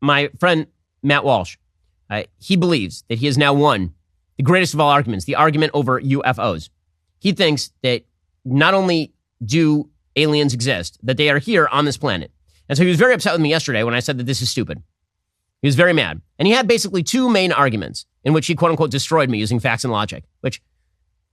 my friend Matt Walsh, he believes that he has now won the greatest of all arguments, the argument over UFOs. He thinks that not only do aliens exist, that they are here on this planet. And so he was very upset with me yesterday when I said that this is stupid. He was very mad. And he had basically two main arguments in which he, quote unquote, destroyed me using facts and logic, which,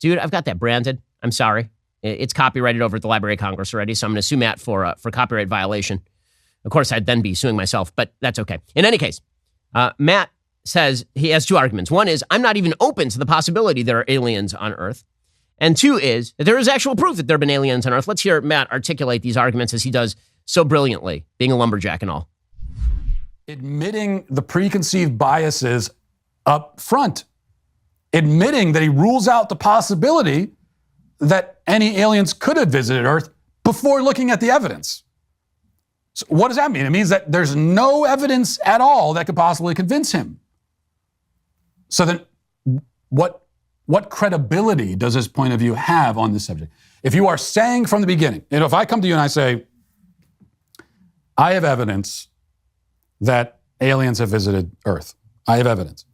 dude, I've got that branded. I'm sorry. It's copyrighted over at the Library of Congress already, so I'm going to sue Matt for copyright violation. Of course, I'd then be suing myself, but that's okay. In any case, Matt says he has two arguments. One is, I'm not even open to the possibility there are aliens on Earth. And two is that there is actual proof that there have been aliens on Earth. Let's hear Matt articulate these arguments as he does so brilliantly, being a lumberjack and all. Admitting the preconceived biases up front. Admitting that he rules out the possibility that any aliens could have visited Earth before looking at the evidence. So what does that mean? It means that there's no evidence at all that could possibly convince him. So then what credibility does his point of view have on this subject? If you are saying from the beginning, if I come to you and I say, I have evidence that aliens have visited Earth. I have evidence.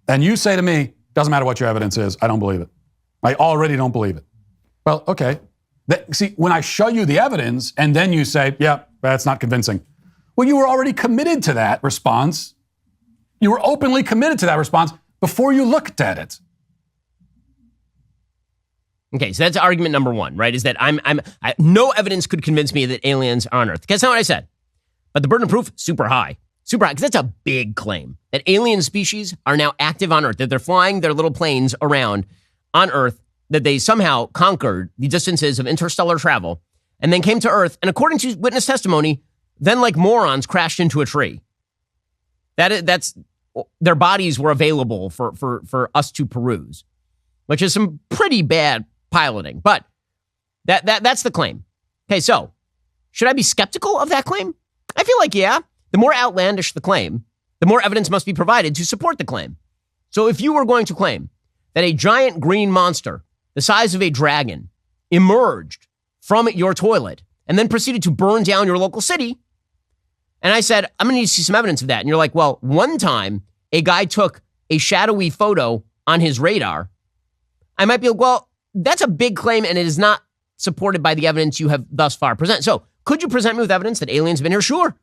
And you say to me, doesn't matter what your evidence is, I don't believe it. I already don't believe it. Well, okay. See, when I show you the evidence and then you say, yeah, that's not convincing. Well, you were already committed to that response. You were openly committed to that response before you looked at it. Okay, so that's argument number one, right? Is that no evidence could convince me that aliens are on Earth. That's not what I said. But the burden of proof, super high, because that's a big claim that alien species are now active on Earth, that they're flying their little planes around on Earth, that they somehow conquered the distances of interstellar travel and then came to Earth. And according to witness testimony, then like morons crashed into a tree. That's their bodies were available for us to peruse, which is some pretty bad piloting. But that's the claim. Okay, so should I be skeptical of that claim? I feel like, yeah, the more outlandish the claim, the more evidence must be provided to support the claim. So if you were going to claim that a giant green monster the size of a dragon emerged from your toilet and then proceeded to burn down your local city, and I said, I'm going to need to see some evidence of that. And you're like, well, one time a guy took a shadowy photo on his radar, I might be like, well, that's a big claim and it is not supported by the evidence you have thus far presented. So could you present me with evidence that aliens have been here? Sure.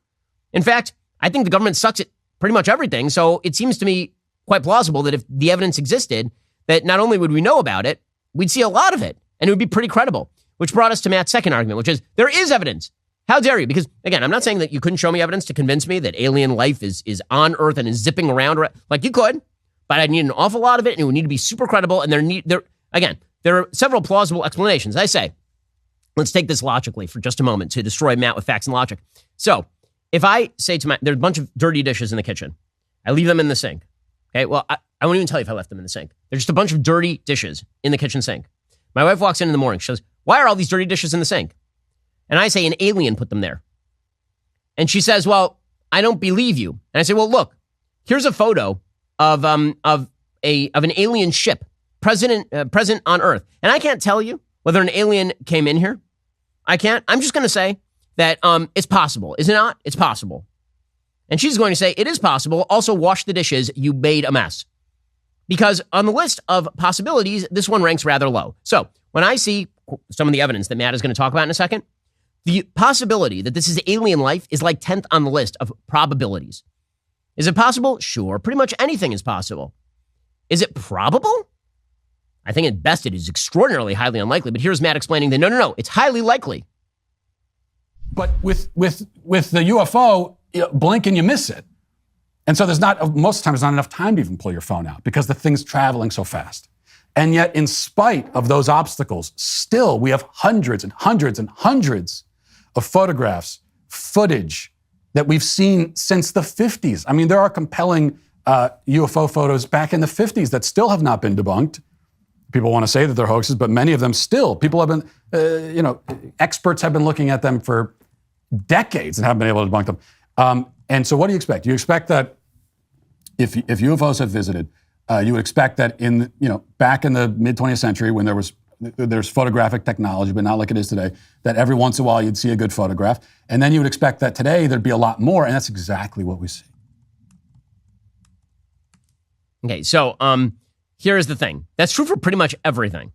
In fact, I think the government sucks at pretty much everything. So it seems to me quite plausible that if the evidence existed, that not only would we know about it, we'd see a lot of it and it would be pretty credible, which brought us to Matt's second argument, which is there is evidence. How dare you? Because again, I'm not saying that you couldn't show me evidence to convince me that alien life is on Earth and is zipping around. Like you could, but I'd need an awful lot of it and it would need to be super credible. And there are several plausible explanations. I say, let's take this logically for just a moment to destroy Matt with facts and logic. So if I say to there's a bunch of dirty dishes in the kitchen. I leave them in the sink. Okay, well, I won't even tell you if I left them in the sink. There's just a bunch of dirty dishes in the kitchen sink. My wife walks in the morning. She says, why are all these dirty dishes in the sink? And I say, an alien put them there. And she says, well, I don't believe you. And I say, well, look, here's a photo of an alien ship present on Earth. And I can't tell you whether an alien came in here. I can't. I'm just going to say that it's possible. Is it not? It's possible. And she's going to say, it is possible. Also, wash the dishes. You made a mess. Because on the list of possibilities, this one ranks rather low. So when I see some of the evidence that Matt is going to talk about in a second, the possibility that this is alien life is like 10th on the list of probabilities. Is it possible? Sure. Pretty much anything is possible. Is it probable? I think at best it is extraordinarily highly unlikely. But here's Matt explaining that no, it's highly likely. But with the UFO, blink and you miss it. And so most of the time there's not enough time to even pull your phone out because the thing's traveling so fast. And yet, in spite of those obstacles, still we have hundreds and hundreds and hundreds of photographs, footage that we've seen since the 50s. I mean, there are compelling UFO photos back in the 50s that still have not been debunked. People want to say that they're hoaxes, but many of them still. People have been, experts have been looking at them for decades and haven't been able to debunk them. And so what do you expect? You expect that if UFOs have visited, you would expect that back in the mid-20th century when there's photographic technology, but not like it is today, that every once in a while you'd see a good photograph. And then you would expect that today there'd be a lot more, and that's exactly what we see. Okay, so here's the thing. That's true for pretty much everything.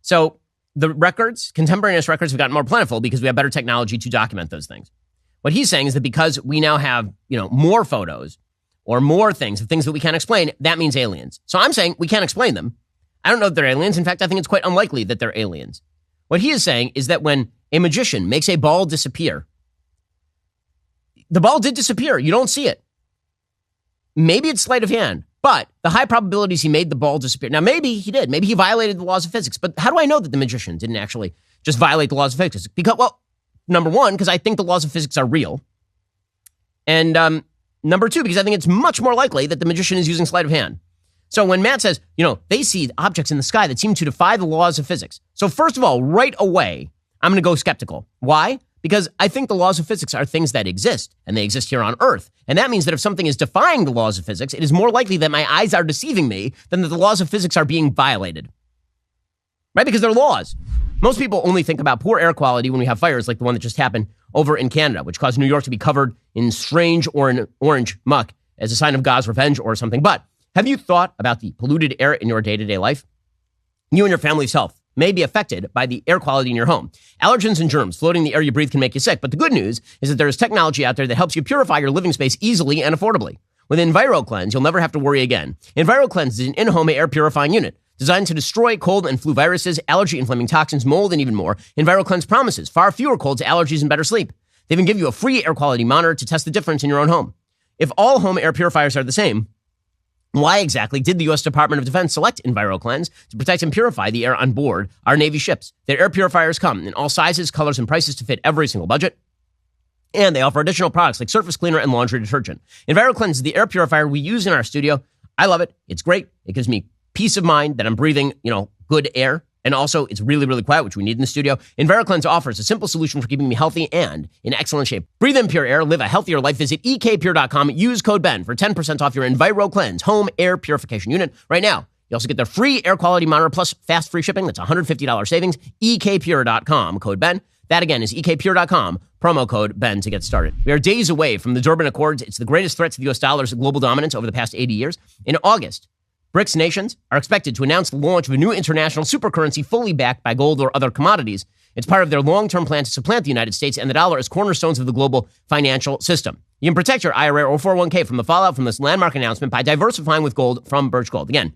So the records, contemporaneous records, have gotten more plentiful because we have better technology to document those things. What he's saying is that because we now have, more photos or more things that we can't explain, that means aliens. So I'm saying we can't explain them. I don't know if they're aliens. In fact, I think it's quite unlikely that they're aliens. What he is saying is that when a magician makes a ball disappear, the ball did disappear. You don't see it. Maybe it's sleight of hand, but the high probability is he made the ball disappear. Now, maybe he did. Maybe he violated the laws of physics. But how do I know that the magician didn't actually just violate the laws of physics? Because, well, number one, because I think the laws of physics are real. And number two, because I think it's much more likely that the magician is using sleight of hand. So when Matt says, they see objects in the sky that seem to defy the laws of physics. So first of all, right away, I'm going to go skeptical. Why? Because I think the laws of physics are things that exist, and they exist here on Earth. And that means that if something is defying the laws of physics, it is more likely that my eyes are deceiving me than that the laws of physics are being violated. Right? Because they're laws. Most people only think about poor air quality when we have fires like the one that just happened over in Canada, which caused New York to be covered in strange orange muck as a sign of God's revenge or something. But have you thought about the polluted air in your day-to-day life? You and your family's health may be affected by the air quality in your home. Allergens and germs floating in the air you breathe can make you sick. But the good news is that there is technology out there that helps you purify your living space easily and affordably. With EnviroCleanse, you'll never have to worry again. EnviroCleanse is an in-home air purifying unit designed to destroy cold and flu viruses, allergy-inflaming toxins, mold, and even more. EnviroCleanse promises far fewer colds, allergies, and better sleep. They even give you a free air quality monitor to test the difference in your own home. If all home air purifiers are the same, why exactly did the U.S. Department of Defense select EnviroCleanse to protect and purify the air on board our Navy ships? Their air purifiers come in all sizes, colors, and prices to fit every single budget. And they offer additional products like surface cleaner and laundry detergent. EnviroCleanse is the air purifier we use in our studio. I love it. It's great. It gives me peace of mind that I'm breathing, good air. And also, it's really, really quiet, which we need in the studio. EnviroCleanse offers a simple solution for keeping me healthy and in excellent shape. Breathe in pure air, live a healthier life. Visit ekpure.com. Use code BEN for 10% off your EnviroCleanse home air purification unit right now. You also get their free air quality monitor plus fast free shipping. That's $150 savings. ekpure.com, code BEN. That again is ekpure.com, promo code BEN to get started. We are days away from the Durban Accords. It's the greatest threat to the U.S. dollar's global dominance over the past 80 years. In August, BRICS nations are expected to announce the launch of a new international supercurrency fully backed by gold or other commodities. It's part of their long-term plan to supplant the United States and the dollar as cornerstones of the global financial system. You can protect your IRA or 401k from the fallout from this landmark announcement by diversifying with gold from Birch Gold. Again,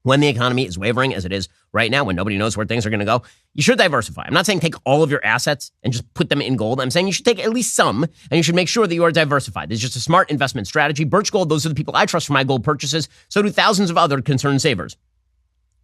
when the economy is wavering as it is right now, when nobody knows where things are going to go, you should diversify. I'm not saying take all of your assets and just put them in gold. I'm saying you should take at least some, and you should make sure that you are diversified. It's just a smart investment strategy. Birch Gold, those are the people I trust for my gold purchases. So do thousands of other concerned savers.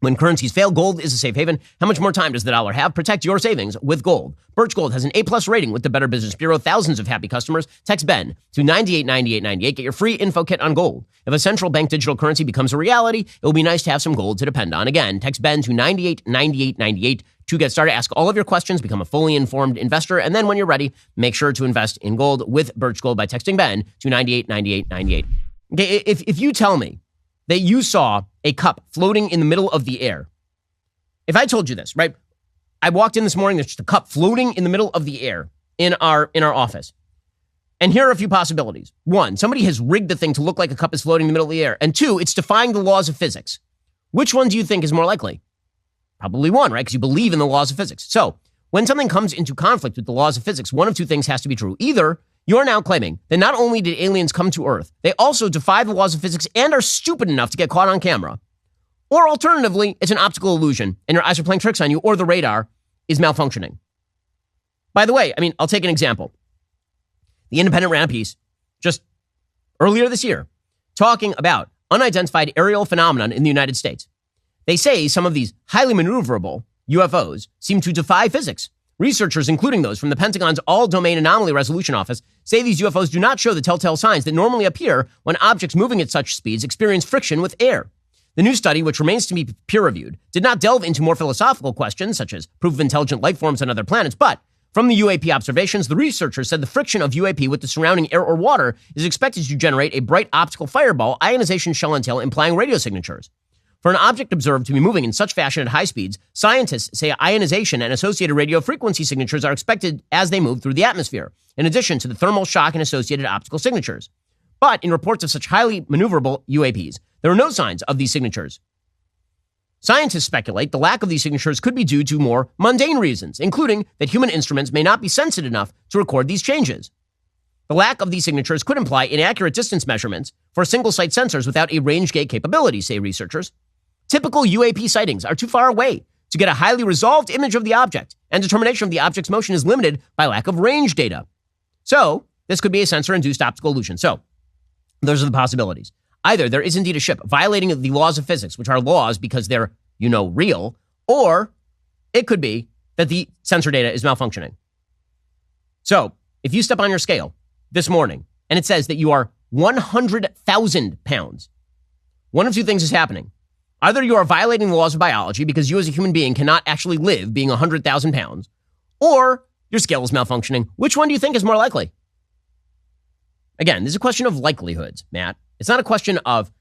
When currencies fail, gold is a safe haven. How much more time does the dollar have? Protect your savings with gold. Birch Gold has an A+ rating with the Better Business Bureau. Thousands of happy customers. Text BEN to 989898. Get your free info kit on gold. If a central bank digital currency becomes a reality, it will be nice to have some gold to depend on. Again, text BEN to 989898 to get started. Ask all of your questions. Become a fully informed investor. And then when you're ready, make sure to invest in gold with Birch Gold by texting BEN to 989898. Okay, if you tell me that you saw a cup floating in the middle of the air. If I told you this, right? I walked in this morning, there's just a cup floating in the middle of the air in our office. And here are a few possibilities. One, somebody has rigged the thing to look like a cup is floating in the middle of the air. And two, it's defying the laws of physics. Which one do you think is more likely? Probably one, right? Because you believe in the laws of physics. So when something comes into conflict with the laws of physics, one of two things has to be true. Either you're now claiming that not only did aliens come to Earth, they also defy the laws of physics and are stupid enough to get caught on camera. Or alternatively, it's an optical illusion and your eyes are playing tricks on you, or the radar is malfunctioning. By the way, I'll take an example. The Independent ran a piece just earlier this year talking about unidentified aerial phenomenon in the United States. They say some of these highly maneuverable UFOs seem to defy physics. Researchers, including those from the Pentagon's All-Domain Anomaly Resolution Office, say these UFOs do not show the telltale signs that normally appear when objects moving at such speeds experience friction with air. The new study, which remains to be peer-reviewed, did not delve into more philosophical questions, such as proof of intelligent life forms on other planets, but from the UAP observations, the researchers said the friction of UAP with the surrounding air or water is expected to generate a bright optical fireball ionization shell and tail implying radio signatures. For an object observed to be moving in such fashion at high speeds, scientists say ionization and associated radio frequency signatures are expected as they move through the atmosphere, in addition to the thermal shock and associated optical signatures. But in reports of such highly maneuverable UAPs, There are no signs of these signatures. Scientists speculate the lack of these signatures could be due to more mundane reasons, including that human instruments may not be sensitive enough to record these changes. The lack of these signatures could imply inaccurate distance measurements for single-site sensors without a range gate capability, say researchers. Typical UAP sightings are too far away to get a highly resolved image of the object, and determination of the object's motion is limited by lack of range data. So, this could be a sensor-induced optical illusion. So, those are the possibilities. Either there is indeed a ship violating the laws of physics, which are laws because they're, real, or it could be that the sensor data is malfunctioning. So, if you step on your scale this morning and it says that you are 100,000 pounds, one of two things is happening. Either you are violating the laws of biology because you as a human being cannot actually live being 100,000 pounds, or your scale is malfunctioning. Which one do you think is more likely? Again, this is a question of likelihoods, Matt. It's not a question of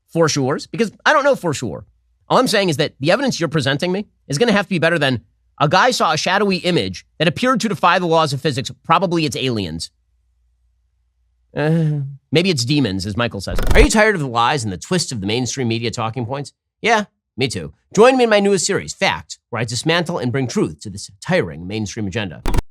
for sures, because I don't know for sure. All I'm saying is that the evidence you're presenting me is going to have to be better than a guy saw a shadowy image that appeared to defy the laws of physics. Probably it's aliens. Maybe it's demons, as Michael says. Are you tired of the lies and the twists of the mainstream media talking points? Yeah, me too. Join me in my newest series, Fact, where I dismantle and bring truth to this tiring mainstream agenda.